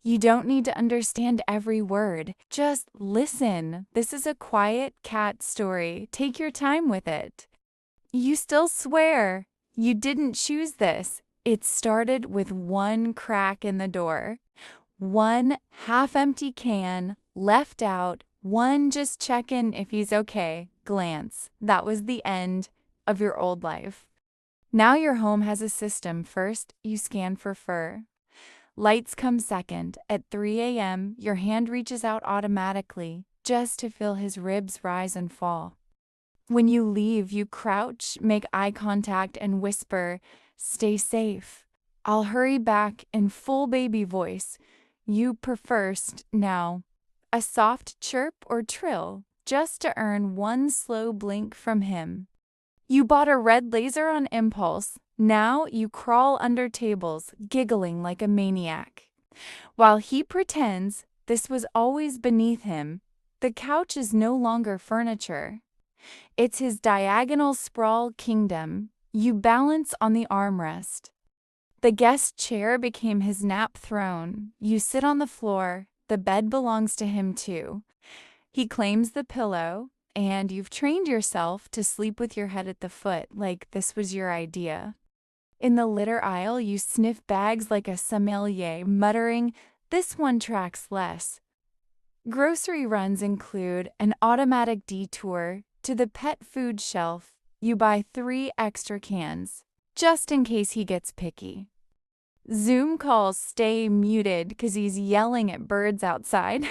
You don't need to understand every word. Just listen. This is a quiet cat story. Take your time with it. You still swear. You didn't choose this. It started with one crack in the door. One half-empty can, left out, one just check in if he's okay, glance. That was the end of your old life. Now your home has a system. First, you scan for fur. Lights come second. At 3 a.m., your hand reaches out automatically, just to feel his ribs rise and fall. When you leave, you crouch, make eye contact, and whisper, "Stay safe." I'll hurry back in full baby voice. You first now. A soft chirp or trill, just to earn one slow blink from him. You bought a red laser on impulse. Now you crawl under tables, giggling like a maniac. While he pretends this was always beneath him, the couch is no longer furniture. It's his diagonal sprawl kingdom. You balance on the armrest. The guest chair became his nap throne. You sit on the floor. The bed belongs to him too. He claims the pillow, and you've trained yourself to sleep with your head at the foot, like this was your idea. In the litter aisle, you sniff bags like a sommelier, muttering, "This one tracks less." Grocery runs include an automatic detour to the pet food shelf. You buy 3 extra cans, just in case he gets picky. Zoom calls stay muted because he's yelling at birds outside.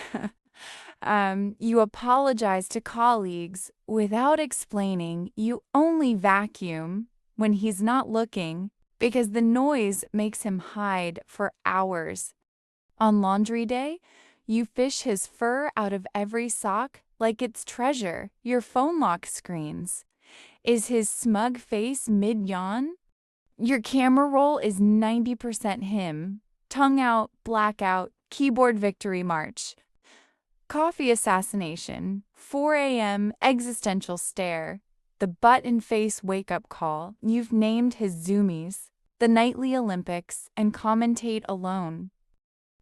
You apologize to colleagues without explaining. You only vacuum when he's not looking because the noise makes him hide for hours. On laundry day, you fish his fur out of every sock like it's treasure your phone lock screens. Is his smug face mid-yawn? Your camera roll is 90% him. Tongue out, blackout, keyboard victory march. Coffee assassination, 4 a.m. existential stare. The butt-in-face wake-up call. You've named his Zoomies, the nightly Olympics, and commentate alone.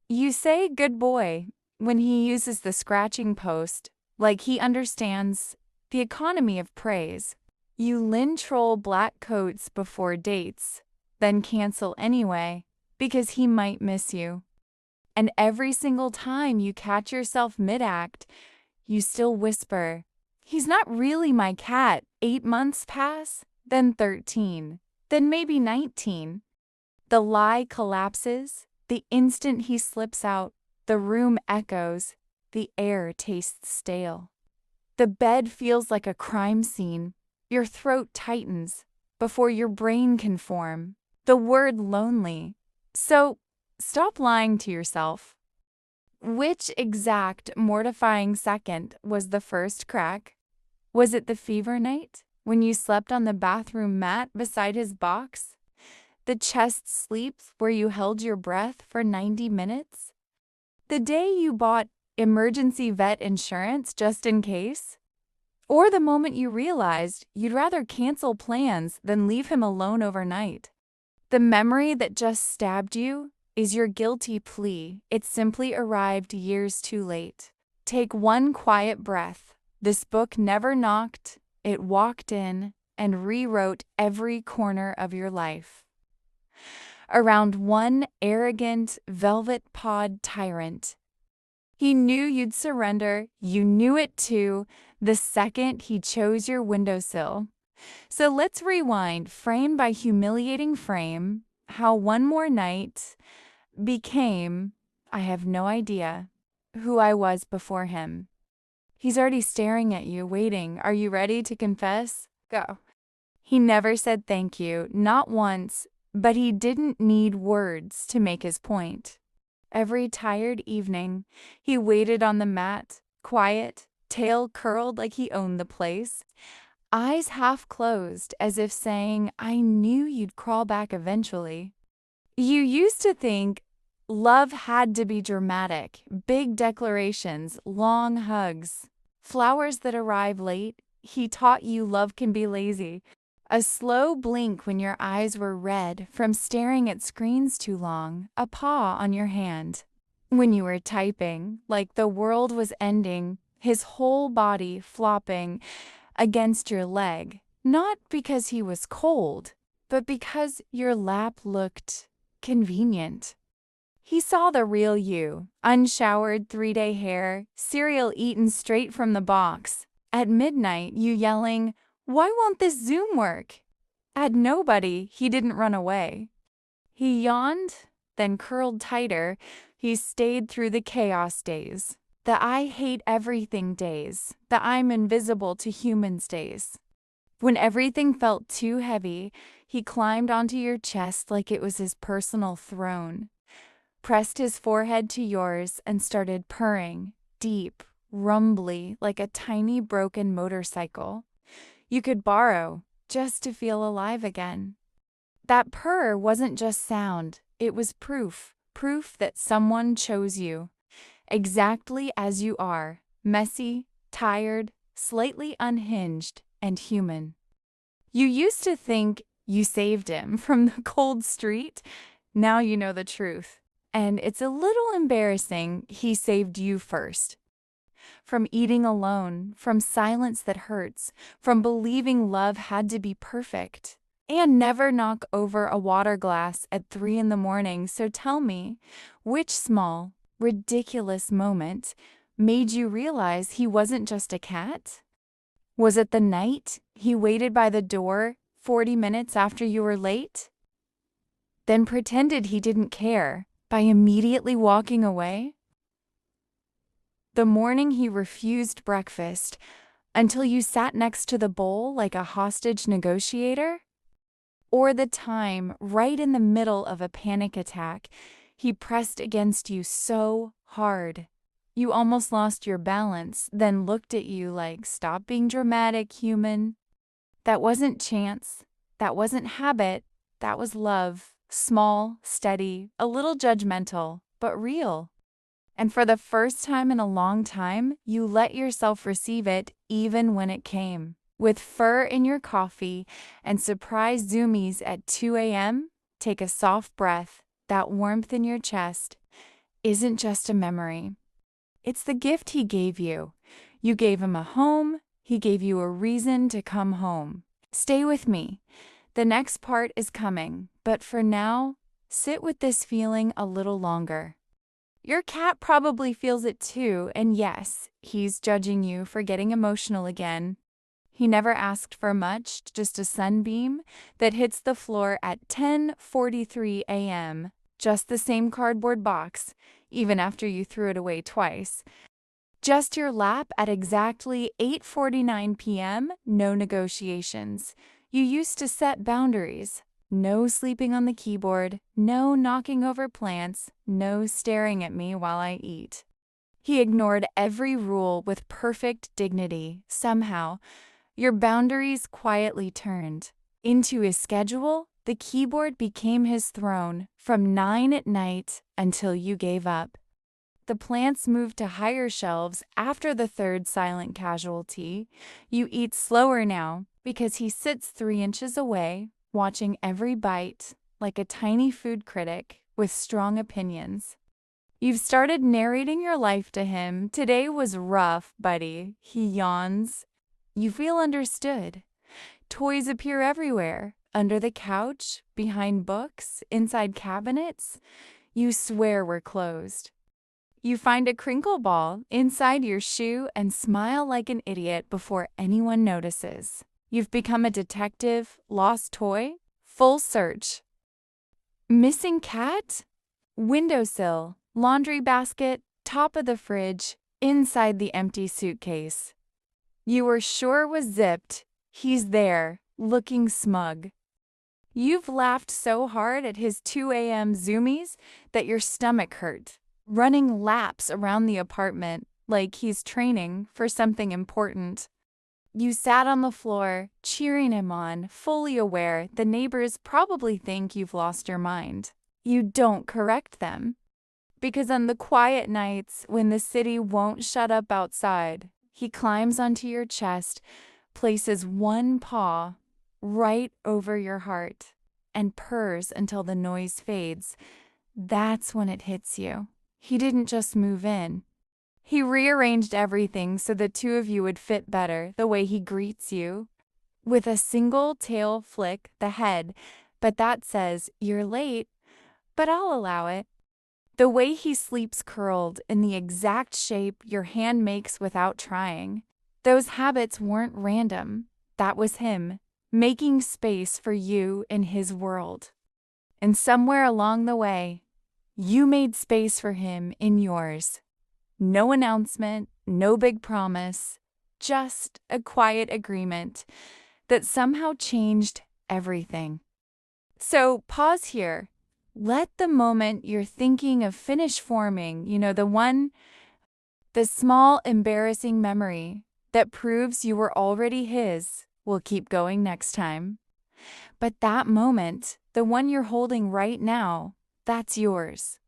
You say good boy when he uses the scratching post, like he understands the economy of praise. You troll black coats before dates, then cancel anyway because he might miss you. And every single time you catch yourself mid-act, you still whisper, "He's not really my cat." 8 months pass, then 13, then maybe 19. The lie collapses. The instant he slips out, the room echoes. The air tastes stale. The bed feels like a crime scene. Your throat tightens before your brain can form the word lonely. So, stop lying to yourself. Which exact mortifying second was the first crack? Was it the fever night, when you slept on the bathroom mat beside his box? The chest sleeps where you held your breath for 90 minutes? The day you bought emergency vet insurance just in case? Or the moment you realized you'd rather cancel plans than leave him alone overnight? The memory that just stabbed you is your guilty plea. It simply arrived years too late. Take one quiet breath. This book never knocked. It walked in and rewrote every corner of your life. Around one arrogant, velvet-pawed tyrant. He knew you'd surrender. You knew it too, the second he chose your windowsill. So let's rewind, frame by humiliating frame, how one more night became, I have no idea, who I was before him. He's already staring at you, waiting. Are you ready to confess? Go. He never said thank you, not once, but he didn't need words to make his point. Every tired evening, he waited on the mat, quiet, tail curled like he owned the place, eyes half closed as if saying, "I knew you'd crawl back eventually." You used to think love had to be dramatic, big declarations, long hugs, flowers that arrive late. He taught you love can be lazy. A slow blink when your eyes were red from staring at screens too long, a paw on your hand. When you were typing, like the world was ending, his whole body flopping against your leg, not because he was cold, but because your lap looked convenient. He saw the real you, unshowered 3-day hair, cereal eaten straight from the box. At midnight, you yelling, "Why won't this Zoom work?" At nobody, he didn't run away. He yawned, then curled tighter. He stayed through the chaos days, the I hate everything days, the I'm invisible to humans days. When everything felt too heavy, he climbed onto your chest like it was his personal throne, pressed his forehead to yours, and started purring, deep, rumbly, like a tiny broken motorcycle you could borrow just to feel alive again. That purr wasn't just sound, it was proof that someone chose you, exactly as you are, messy, tired, slightly unhinged, and human. You used to think you saved him from the cold street. Now you know the truth. And it's a little embarrassing he saved you first. From eating alone, from silence that hurts, from believing love had to be perfect, and never knock over a water glass at 3 in the morning. So tell me, which small, ridiculous moment made you realize he wasn't just a cat? Was it the night he waited by the door 40 minutes after you were late? Then pretended he didn't care by immediately walking away? The morning he refused breakfast until you sat next to the bowl like a hostage negotiator? Or the time, right in the middle of a panic attack, he pressed against you so hard you almost lost your balance, then looked at you like, "Stop being dramatic, human." That wasn't chance, that wasn't habit, that was love, small, steady, a little judgmental, but real. And for the first time in a long time, you let yourself receive it even when it came. With fur in your coffee and surprise zoomies at 2 a.m., take a soft breath. That warmth in your chest isn't just a memory. It's the gift he gave you. You gave him a home. He gave you a reason to come home. Stay with me. The next part is coming, but for now, sit with this feeling a little longer. Your cat probably feels it too, and yes, he's judging you for getting emotional again. He never asked for much, just a sunbeam that hits the floor at 10:43 a.m., just the same cardboard box, even after you threw it away twice. Just your lap at exactly 8:49 p.m., no negotiations. You used to set boundaries. No sleeping on the keyboard, no knocking over plants, no staring at me while I eat. He ignored every rule with perfect dignity. Somehow, your boundaries quietly turned. Into his schedule, the keyboard became his throne from 9 at night until you gave up. The plants moved to higher shelves after the third silent casualty. You eat slower now because he sits 3 inches away, watching every bite like a tiny food critic with strong opinions. You've started narrating your life to him. "Today was rough, buddy." He yawns. You feel understood. Toys appear everywhere, under the couch, behind books, inside cabinets. You swear we're closed. You find a crinkle ball inside your shoe and smile like an idiot before anyone notices. You've become a detective, lost toy, full search. Missing cat? Windowsill, laundry basket, top of the fridge, inside the empty suitcase. You were sure was zipped. He's there, looking smug. You've laughed so hard at his 2 a.m. zoomies that your stomach hurt, running laps around the apartment like he's training for something important. You sat on the floor, cheering him on, fully aware the neighbors probably think you've lost your mind. You don't correct them. Because on the quiet nights when the city won't shut up outside, he climbs onto your chest, places one paw right over your heart, and purrs until the noise fades. That's when it hits you. He didn't just move in. He rearranged everything so the two of you would fit better, the way he greets you, with a single tail flick the head, but that says, "You're late, but I'll allow it." The way he sleeps curled in the exact shape your hand makes without trying. Those habits weren't random. That was him, making space for you in his world. And somewhere along the way, you made space for him in yours. No announcement, no big promise, just a quiet agreement that somehow changed everything. So pause here. Let the moment you're thinking of finish forming, the small embarrassing memory that proves you were already his. We'll keep going next time. But that moment, the one you're holding right now, that's yours.